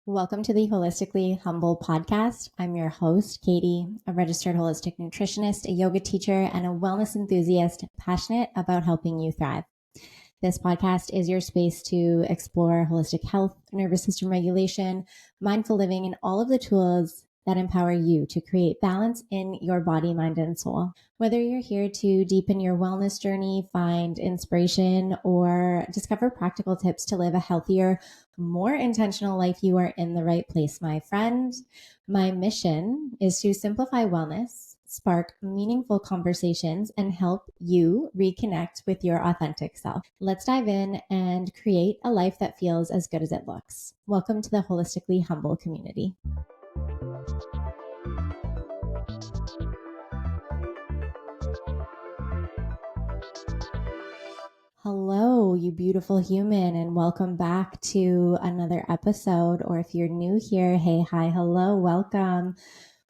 Welcome to the Holistically Humble podcast. I'm your host, Katie, a registered holistic nutritionist, a yoga teacher, and a wellness enthusiast passionate about helping you thrive. This podcast is your space to explore holistic health, nervous system regulation, mindful living, and all of the tools that empower you to create balance in your body, mind, and soul. Whether you're here to deepen your wellness journey, find inspiration, or discover practical tips to live a healthier, more intentional life, you are in the right place, my friend. My mission is to simplify wellness, spark meaningful conversations, and help you reconnect with your authentic self. Let's dive in and create a life that feels as good as it looks. Welcome to the Holistically Humble community. Hello, you beautiful human, and welcome back to another episode. Or if you're new here, hey, hi, hello, welcome.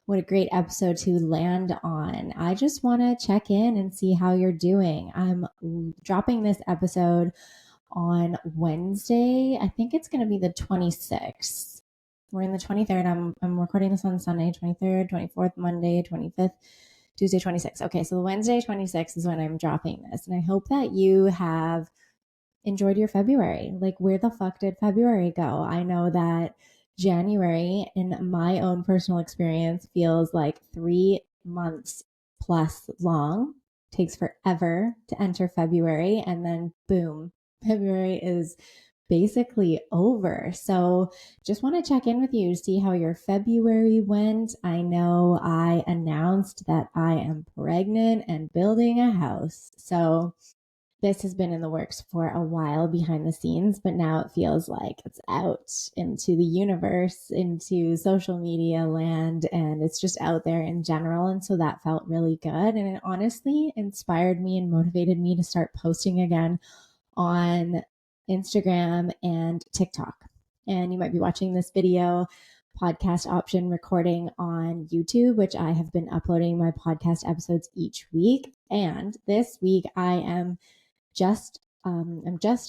What a great episode to land on. I just want to check in and see how you're doing. I'm dropping this episode on Wednesday. I think it's going to be the 26th. We're in the 23rd. I'm recording this on Sunday, 23rd, 24th, Monday, 25th, Tuesday, 26th. Okay, so Wednesday, 26th is when I'm dropping this. And I hope that you have enjoyed your February. Like, where the fuck did February go? I know that January, in my own personal experience, feels like 3 months plus long. Takes forever to enter February, and then boom, February is basically over. So just want to check in with you to see how your February went. I know I announced that I am pregnant and building a house. So this has been in the works for a while behind the scenes, but now it feels like it's out into the universe, into social media land, and it's just out there in general. And so that felt really good. And it honestly inspired me and motivated me to start posting again on Instagram and TikTok. And you might be watching this video podcast option recording on YouTube, which I have been uploading my podcast episodes each week. And this week I'm just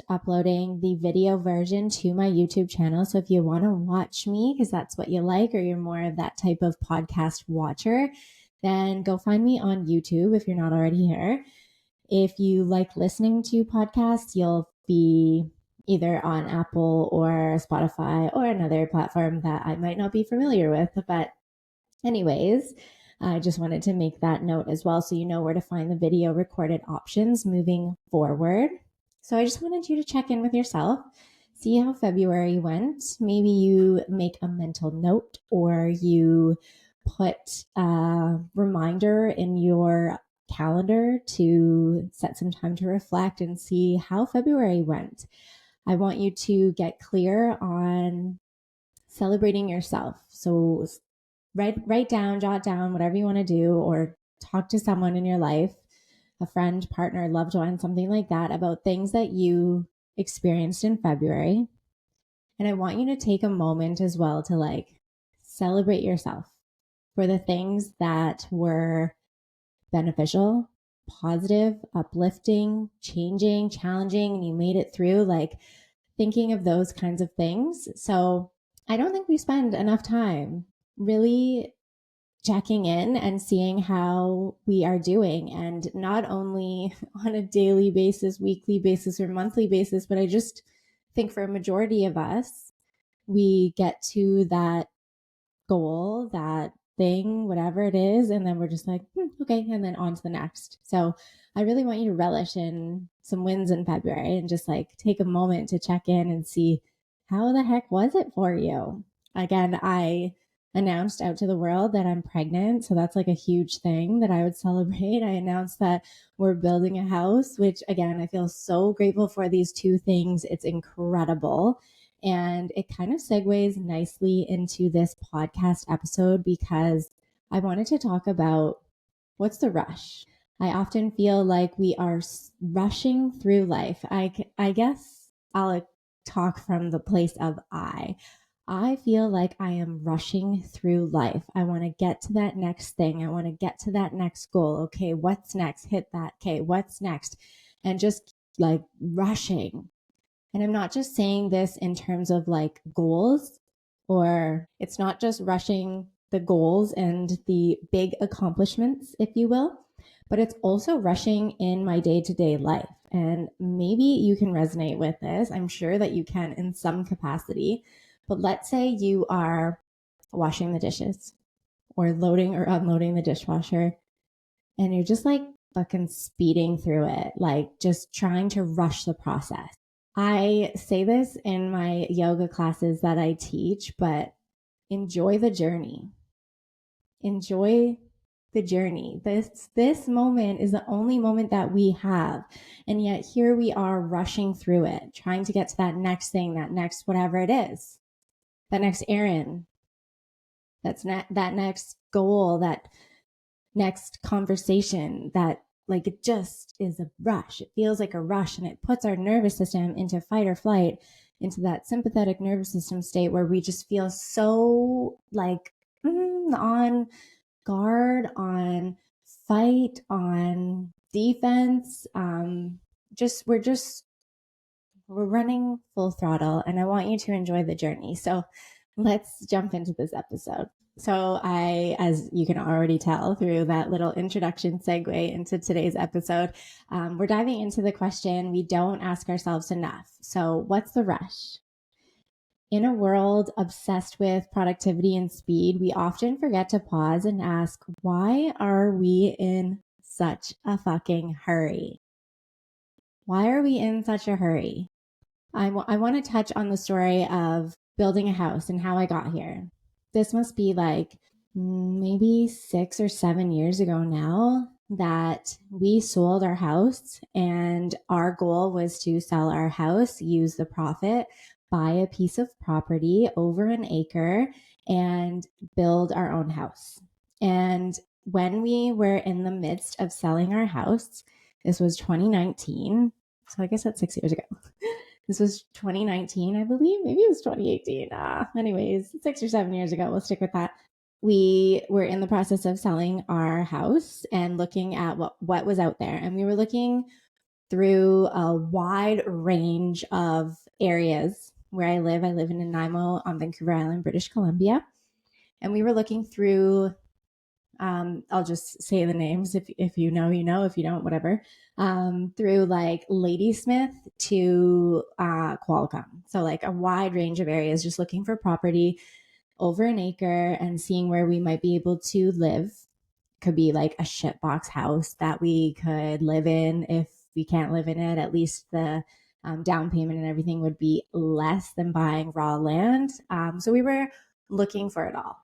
uploading the video version to my YouTube channel. So if you want to watch me, because that's what you like, or you're more of that type of podcast watcher, then go find me on YouTube if you're not already here. If you like listening to podcasts, you'll be either on Apple or Spotify or another platform that I might not be familiar with. But anyways, I just wanted to make that note as well, so you know where to find the video recorded options moving forward. So I just wanted you to check in with yourself, see how February went. Maybe you make a mental note, or you put a reminder in your calendar to set some time to reflect and see how February went. I want you to get clear on celebrating yourself. So write down, jot down, whatever you want to do, or talk to someone in your life, a friend, partner, loved one, something like that, about things that you experienced in February. And I want you to take a moment as well to celebrate yourself for the things that were beneficial, positive, uplifting, changing, challenging, and you made it through, thinking of those kinds of things. So I don't think we spend enough time really checking in and seeing how we are doing. And not only on a daily basis, weekly basis, or monthly basis, but I just think for a majority of us, we get to that goal, that thing, whatever it is, and then we're just like, okay, and then on to the next. So I really want you to relish in some wins in February and just take a moment to check in and see how the heck was it for you. Again, I announced out to the world that I'm pregnant, so that's a huge thing that I would celebrate. I announced that we're building a house, which again, I feel so grateful for these two things. It's incredible. And it kind of segues nicely into this podcast episode because I wanted to talk about what's the rush. I often feel like we are rushing through life. I guess I'll talk from the place of I feel like I am rushing through life. I want to get to that next thing. I want to get to that next goal. Okay, what's next? Hit that. Okay, what's next? And just rushing. And I'm not just saying this in terms of goals, or it's not just rushing the goals and the big accomplishments, if you will, but it's also rushing in my day to day life. And maybe you can resonate with this. I'm sure that you can in some capacity. But let's say you are washing the dishes or loading or unloading the dishwasher, and you're just like fucking speeding through it, like just trying to rush the process. I say this in my yoga classes that I teach, but enjoy the journey. Enjoy the journey. This moment is the only moment that we have. And yet here we are rushing through it, trying to get to that next thing, that next whatever it is, that next errand, that next goal, that next conversation, that like it just is a rush. It feels like a rush, and it puts our nervous system into fight or flight, into that sympathetic nervous system state where we just feel so like on guard, on fight, on defense. We're running full throttle, and I want you to enjoy the journey. So let's jump into this episode. So as you can already tell through that little introduction segue into today's episode, we're diving into the question we don't ask ourselves enough. So what's the rush? In a world obsessed with productivity and speed, we often forget to pause and ask, why are we in such a fucking hurry? Why are we in such a hurry? I want to touch on the story of building a house and how I got here. This must be like maybe 6 or 7 years ago now that we sold our house, and our goal was to sell our house, use the profit, buy a piece of property over an acre, and build our own house. And when we were in the midst of selling our house, this was 2019. So I guess that's 6 years ago. This was 2019, I believe. Maybe it was 2018. Anyways, 6 or 7 years ago. We'll stick with that. We were in the process of selling our house and looking at what was out there. And we were looking through a wide range of areas where I live. I live in Nanaimo on Vancouver Island, British Columbia. And we were looking through I'll just say the names. If you know, you know. If you don't, whatever. Through like Ladysmith to Qualcomm. So like a wide range of areas, just looking for property over an acre and seeing where we might be able to live. Could be like a shitbox house that we could live in. If we can't live in it, at least the down payment and everything would be less than buying raw land. So we were looking for it all,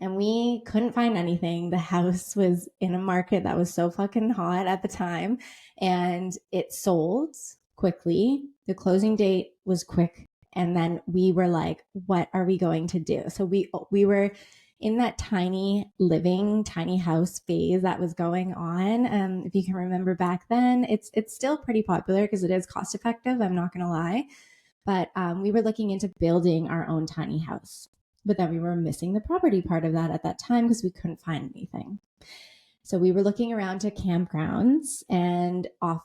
and we couldn't find anything. The house was in a market that was so fucking hot at the time, and it sold quickly. The closing date was quick. And then we were like, what are we going to do? So we were in that tiny living, tiny house phase that was going on. If you can remember back then, it's still pretty popular because it is cost effective. I'm not going to lie. But we were looking into building our own tiny house. But then we were missing the property part of that at that time because we couldn't find anything. So we were looking around to campgrounds, and off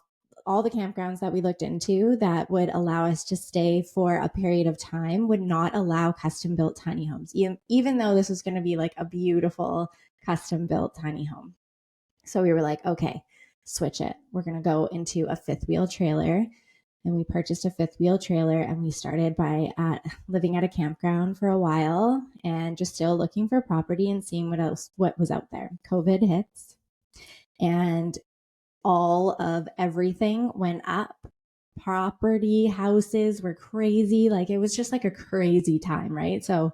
all the campgrounds that we looked into that would allow us to stay for a period of time would not allow custom built tiny homes, even though this was going to be like a beautiful custom built tiny home. So we were like, okay, switch it. We're going to go into a fifth wheel trailer. And we purchased a fifth wheel trailer, and we started by living at a campground for a while and just still looking for property and seeing what was out there. COVID hits, and all of everything went up. Property, houses were crazy. Like it was just like a crazy time, right? So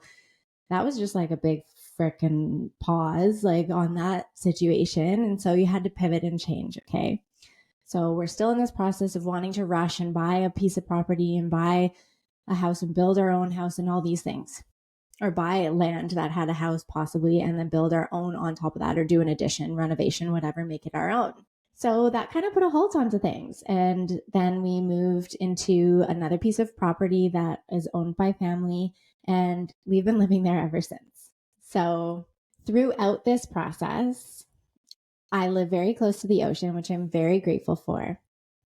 that was just like a big freaking pause like on that situation. And so you had to pivot and change. Okay. So we're still in this process of wanting to rush and buy a piece of property and buy a house and build our own house and all these things, or buy land that had a house possibly and then build our own on top of that, or do an addition, renovation, whatever, make it our own. So that kind of put a halt onto things. And then we moved into another piece of property that is owned by family, and we've been living there ever since. So throughout this process, I live very close to the ocean, which I'm very grateful for.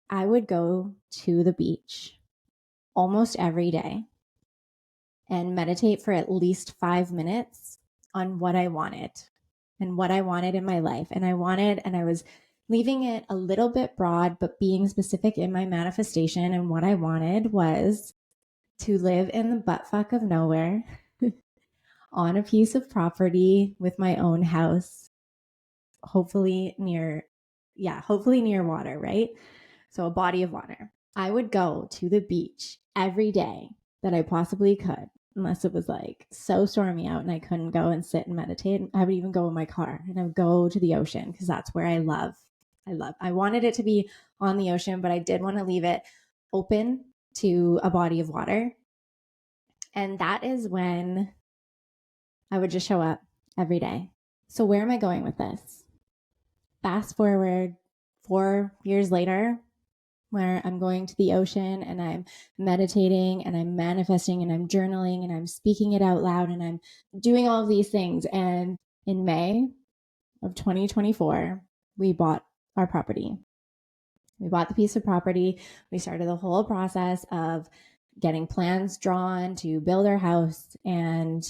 I would go to the beach almost every day. and meditate for at least 5 minutes on what I wanted and what I wanted in my life. And I was leaving it a little bit broad, but being specific in my manifestation. And what I wanted was to live in the buttfuck of nowhere on a piece of property with my own house, hopefully near water, right? So a body of water. I would go to the beach every day that I possibly could, unless it was like so stormy out and I couldn't go and sit and meditate. I would even go in my car and I would go to the ocean because that's where I wanted it to be on the ocean, but I did want to leave it open to a body of water. And that is when I would just show up every day. So where am I going with this? Fast forward 4 years later, where I'm going to the ocean and I'm meditating and I'm manifesting and I'm journaling and I'm speaking it out loud and I'm doing all of these things. And in May of 2024, we bought our property. We bought the piece of property. We started the whole process of getting plans drawn to build our house, and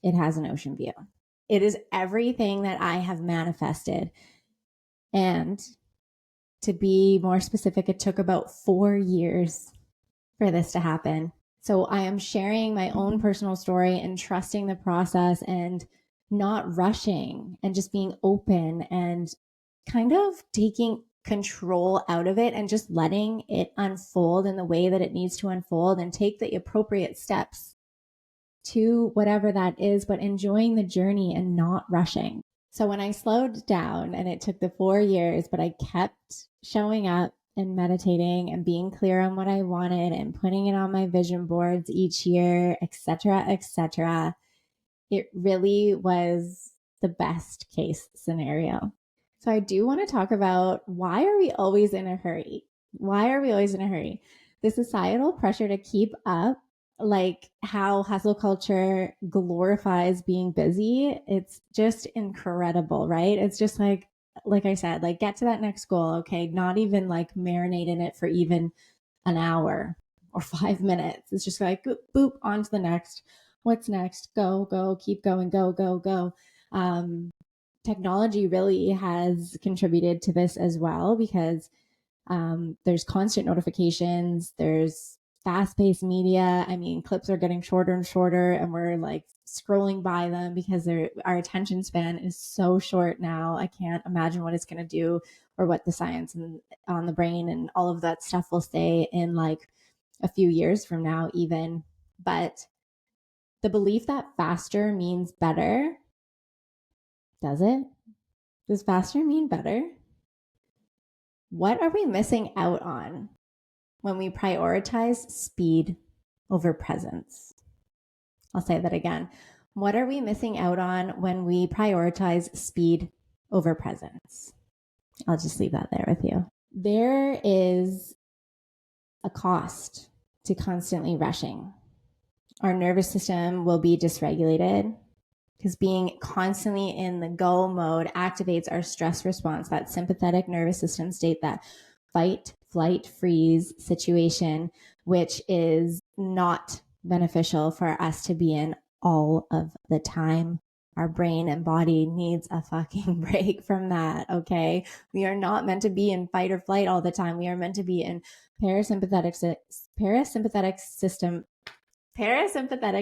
it has an ocean view. It is everything that I have manifested. And to be more specific, it took about 4 years for this to happen. So I am sharing my own personal story and trusting the process and not rushing and just being open and kind of taking control out of it and just letting it unfold in the way that it needs to unfold and take the appropriate steps to whatever that is, but enjoying the journey and not rushing. So when I slowed down, and it took the 4 years, but I kept showing up and meditating and being clear on what I wanted and putting it on my vision boards each year, etc., it really was the best case scenario. So I do want to talk about, why are we always in a hurry? Why are we always in a hurry? The societal pressure to keep up, like how hustle culture glorifies being busy, it's just incredible, right? It's just like I said, like, get to that next goal, okay? Not even like marinate in it for even an hour or 5 minutes. It's just like boop, on to the next. What's next? Go, keep going, go. Technology really has contributed to this as well, because there's constant notifications, there's fast-paced media. I mean, clips are getting shorter and shorter, and we're like scrolling by them because our attention span is so short now. I can't imagine what it's going to do, or what the science on the brain and all of that stuff will say in like a few years from now even. But the belief that faster means better, does it? Does faster mean better? What are we missing out on when we prioritize speed over presence? I'll say that again. What are we missing out on when we prioritize speed over presence? I'll just leave that there with you. There is a cost to constantly rushing. Our nervous system will be dysregulated, because being constantly in the go mode activates our stress response, that sympathetic nervous system state, that fight, flight, freeze situation, which is not beneficial for us to be in all of the time. Our brain and body needs a fucking break from that, okay? We are not meant to be in fight or flight all the time. We are meant to be in parasympathetic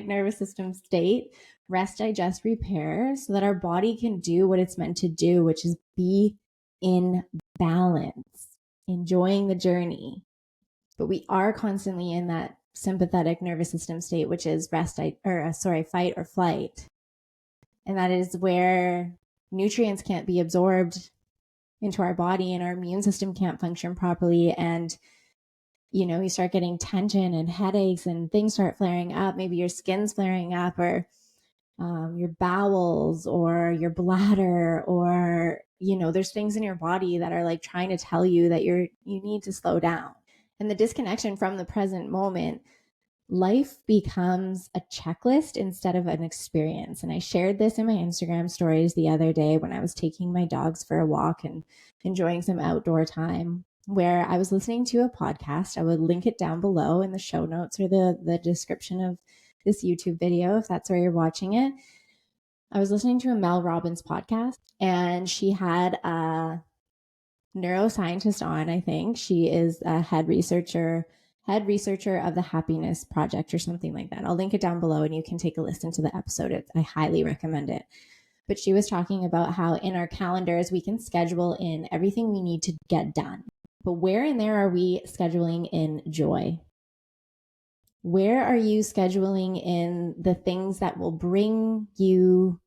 nervous system state, rest, digest, repair, so that our body can do what it's meant to do, which is be in balance, enjoying the journey. But we are constantly in that sympathetic nervous system state, which is fight or flight. And that is where nutrients can't be absorbed into our body and our immune system can't function properly. And you start getting tension and headaches and things start flaring up. Maybe your skin's flaring up, or your bowels or your bladder, or, there's things in your body that are like trying to tell you that you need to slow down. And the disconnection from the present moment, life becomes a checklist instead of an experience. And I shared this in my Instagram stories the other day when I was taking my dogs for a walk and enjoying some outdoor time, where I was listening to a podcast. I would link it down below in the show notes or the description of this YouTube video, if that's where you're watching it. I was listening to a Mel Robbins podcast, and she had a neuroscientist on, I think. She is a head researcher of the Happiness Project or something like that. I'll link it down below and you can take a listen to the episode. I highly recommend it. But she was talking about how in our calendars, we can schedule in everything we need to get done. But where in there are we scheduling in joy? Where are you scheduling in the things that will bring you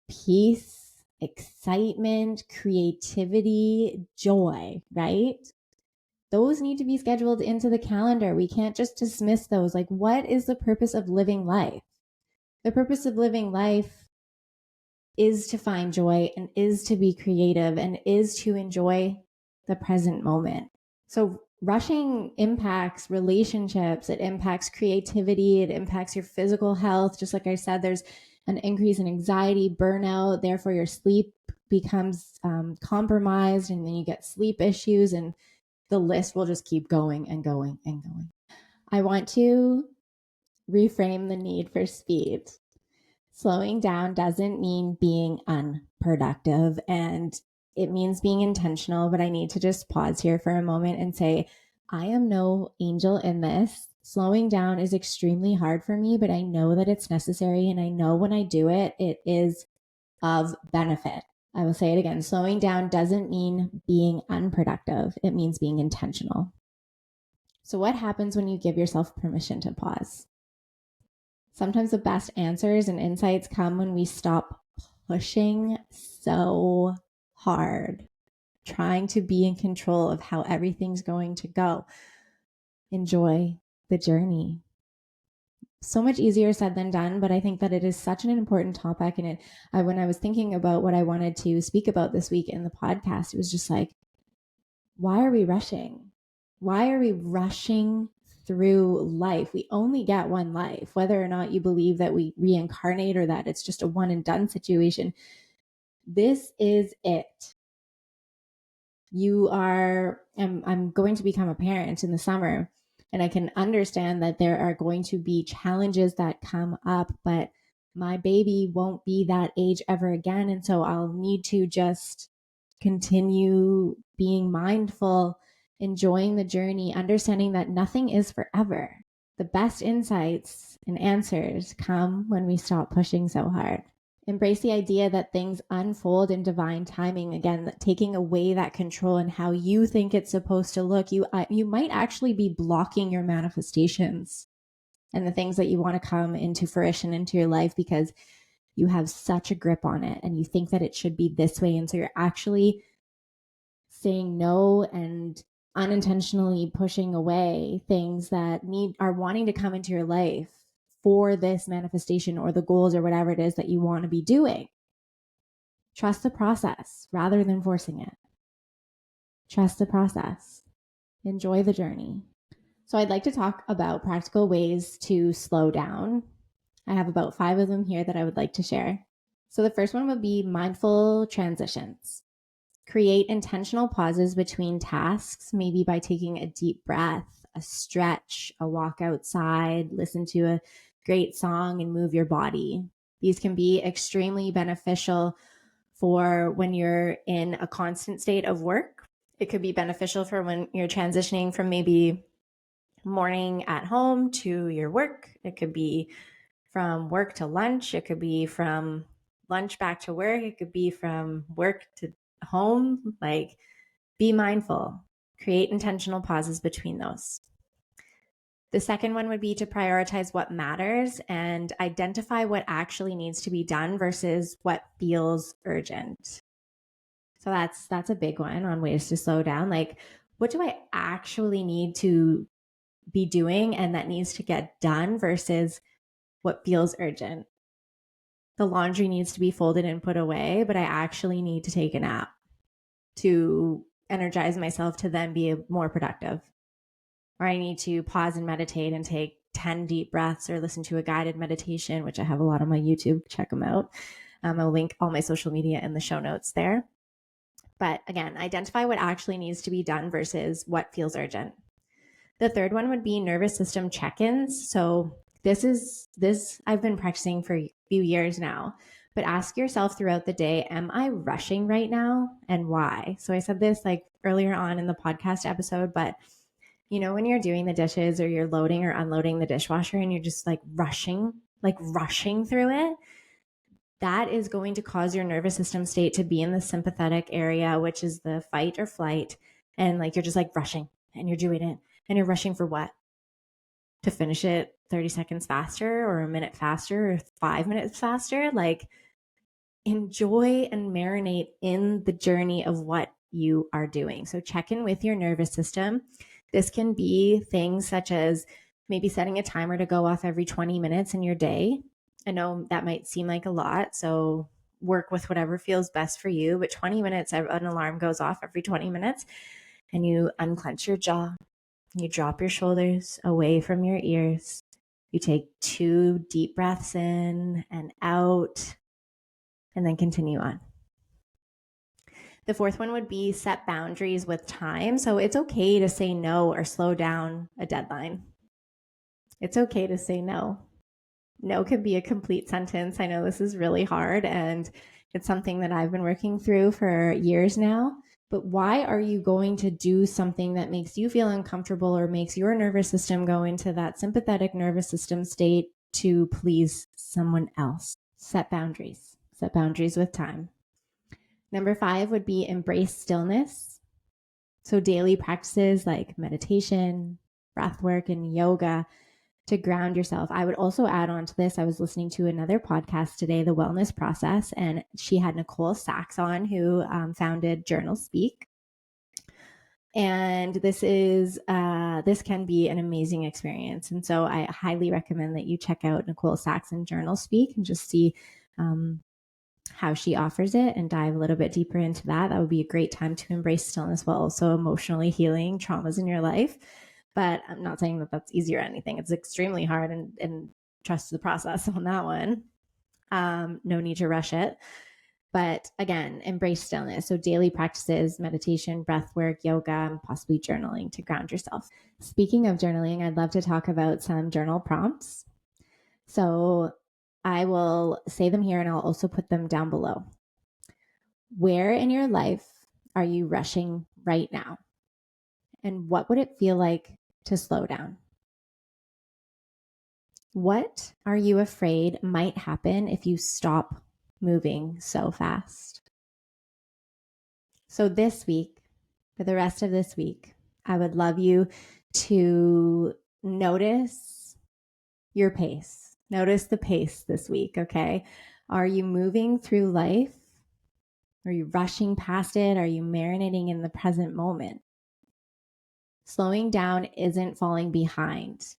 peace, excitement, creativity, joy, right? Those need to be scheduled into the calendar. We can't just dismiss those. Like, what is the purpose of living life? The purpose of living life is to find joy and is to be creative and is to enjoy the present moment. So rushing impacts relationships, it impacts creativity, it impacts your physical health. Just like I said, there's an increase in anxiety, burnout, therefore your sleep becomes compromised, and then you get sleep issues, and the list will just keep going and going and going. I want to reframe the need for speed. Slowing down doesn't mean being unproductive, and it means being intentional. But I need to just pause here for a moment and say, I am no angel in this. Slowing down is extremely hard for me, but I know that it's necessary. And I know when I do it, it is of benefit. I will say it again. Slowing down doesn't mean being unproductive. It means being intentional. So what happens when you give yourself permission to pause? Sometimes the best answers and insights come when we stop pushing so hard, trying to be in control of how everything's going to go. Enjoy the journey. So much easier said than done, but I think that it is such an important topic. And when I was thinking about what I wanted to speak about this week in the podcast, it was just like, why are we rushing? Why are we rushing through life? We only get one life, whether or not you believe that we reincarnate or that it's just a one and done situation. This is it. I'm going to become a parent in the summer, and I can understand that there are going to be challenges that come up, but my baby won't be that age ever again. And so I'll need to just continue being mindful, enjoying the journey, understanding that nothing is forever. The best insights and answers come when we stop pushing so hard. Embrace the idea that things unfold in divine timing. Again, taking away that control and how you think it's supposed to look. You might actually be blocking your manifestations and the things that you want to come into fruition into your life because you have such a grip on it and you think that it should be this way. And so you're actually saying no and unintentionally pushing away things that are wanting to come into your life for this manifestation or the goals or whatever it is that you want to be doing. Trust the process rather than forcing it. Trust the process. Enjoy the journey. So I'd like to talk about practical ways to slow down. I have about 5 of them here that I would like to share. So the first one would be mindful transitions. Create intentional pauses between tasks, maybe by taking a deep breath, a stretch, a walk outside, listen to a great song, and move your body. These can be extremely beneficial for when you're in a constant state of work. It could be beneficial for when you're transitioning from maybe morning at home to your work. It could be from work to lunch. It could be from lunch back to work. It could be from work to home. Like, be mindful, create intentional pauses between those. The second one would be to prioritize what matters and identify what actually needs to be done versus what feels urgent. So that's a big one on ways to slow down. Like, what do I actually need to be doing and that needs to get done versus what feels urgent? The laundry needs to be folded and put away, but I actually need to take a nap to energize myself to then be more productive. Or I need to pause and meditate and take 10 deep breaths or listen to a guided meditation, which I have a lot on my YouTube. Check them out. I'll link all my social media in the show notes there. But again, identify what actually needs to be done versus what feels urgent. The third one would be nervous system check-ins. So This I've been practicing for a few years now, but ask yourself throughout the day, am I rushing right now and why? So I said this like earlier on in the podcast episode, but you know, when you're doing the dishes or you're loading or unloading the dishwasher and you're just like rushing through it, that is going to cause your nervous system state to be in the sympathetic area, which is the fight or flight. And like you're just like rushing and you're doing it and you're rushing for what? To finish it 30 seconds faster or a minute faster or 5 minutes faster. Like enjoy and marinate in the journey of what you are doing. So check in with your nervous system. This can be things such as maybe setting a timer to go off every 20 minutes in your day. I know that might seem like a lot, so work with whatever feels best for you, but 20 minutes, an alarm goes off every 20 minutes, and you unclench your jaw, you drop your shoulders away from your ears, you take 2 deep breaths in and out, and then continue on. The fourth one would be set boundaries with time. So it's okay to say no or slow down a deadline. It's okay to say no. No could be a complete sentence. I know this is really hard and it's something that I've been working through for years now. But why are you going to do something that makes you feel uncomfortable or makes your nervous system go into that sympathetic nervous system state to please someone else? Set boundaries. Set boundaries with time. Number 5 would be embrace stillness. So daily practices like meditation, breath work, and yoga to ground yourself. I would also add on to this, I was listening to another podcast today, The Wellness Process, and she had Nicole Sachs on, who founded Journal Speak. And this can be an amazing experience. And so I highly recommend that you check out Nicole Sachs and Journal Speak and just see how she offers it and dive a little bit deeper into that. That would be a great time to embrace stillness while also emotionally healing traumas in your life. But I'm not saying that that's easy or anything. It's extremely hard, and trust the process on that one. No need to rush it. But again, embrace stillness. So daily practices, meditation, breath work, yoga, and possibly journaling to ground yourself. Speaking of journaling, I'd love to talk about some journal prompts. So I will say them here and I'll also put them down below. Where in your life are you rushing right now? And what would it feel like to slow down? What are you afraid might happen if you stop moving so fast? So this week, for the rest of this week, I would love you to notice your pace. Notice the pace this week, okay? Are you moving through life? Are you rushing past it? Are you marinating in the present moment? Slowing down isn't falling behind.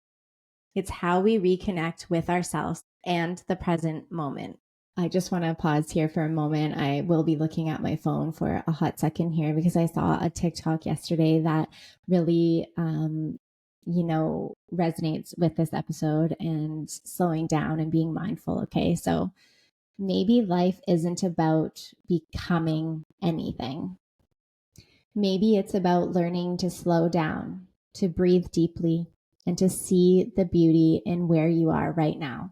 It's how we reconnect with ourselves and the present moment. I just want to pause here for a moment. I will be looking at my phone for a hot second here because I saw a TikTok yesterday that really, resonates with this episode and slowing down and being mindful. Okay. So maybe life isn't about becoming anything. Maybe it's about learning to slow down, to breathe deeply, and to see the beauty in where you are right now.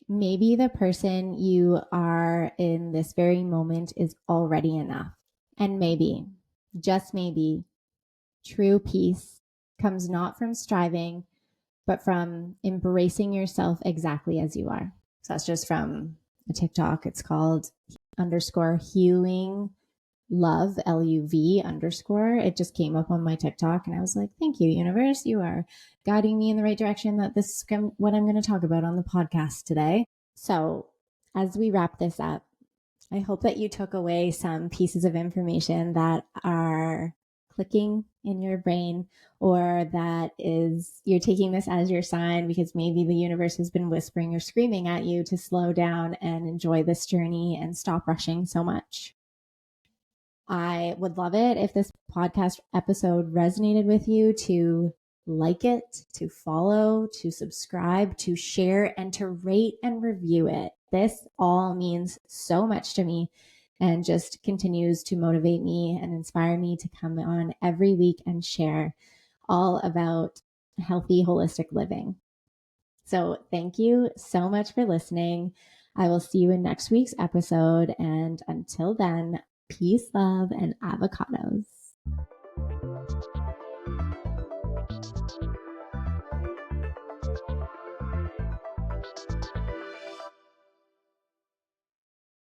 Maybe the person you are in this very moment is already enough. And maybe, just maybe, true peace comes not from striving, but from embracing yourself exactly as you are. So that's just from a TikTok. It's called _healing love, LUV _. It just came up on my TikTok and I was like, thank you, universe. You are guiding me in the right direction, that this is what I'm going to talk about on the podcast today. So as we wrap this up, I hope that you took away some pieces of information that are clicking in your brain, or that is you're taking this as your sign because maybe the universe has been whispering or screaming at you to slow down and enjoy this journey and stop rushing so much. I would love it if this podcast episode resonated with you to like it, to follow, to subscribe, to share, and to rate and review it. This all means so much to me and just continues to motivate me and inspire me to come on every week and share all about healthy, holistic living. So thank you so much for listening. I will see you in next week's episode. And until then, peace, love, and avocados.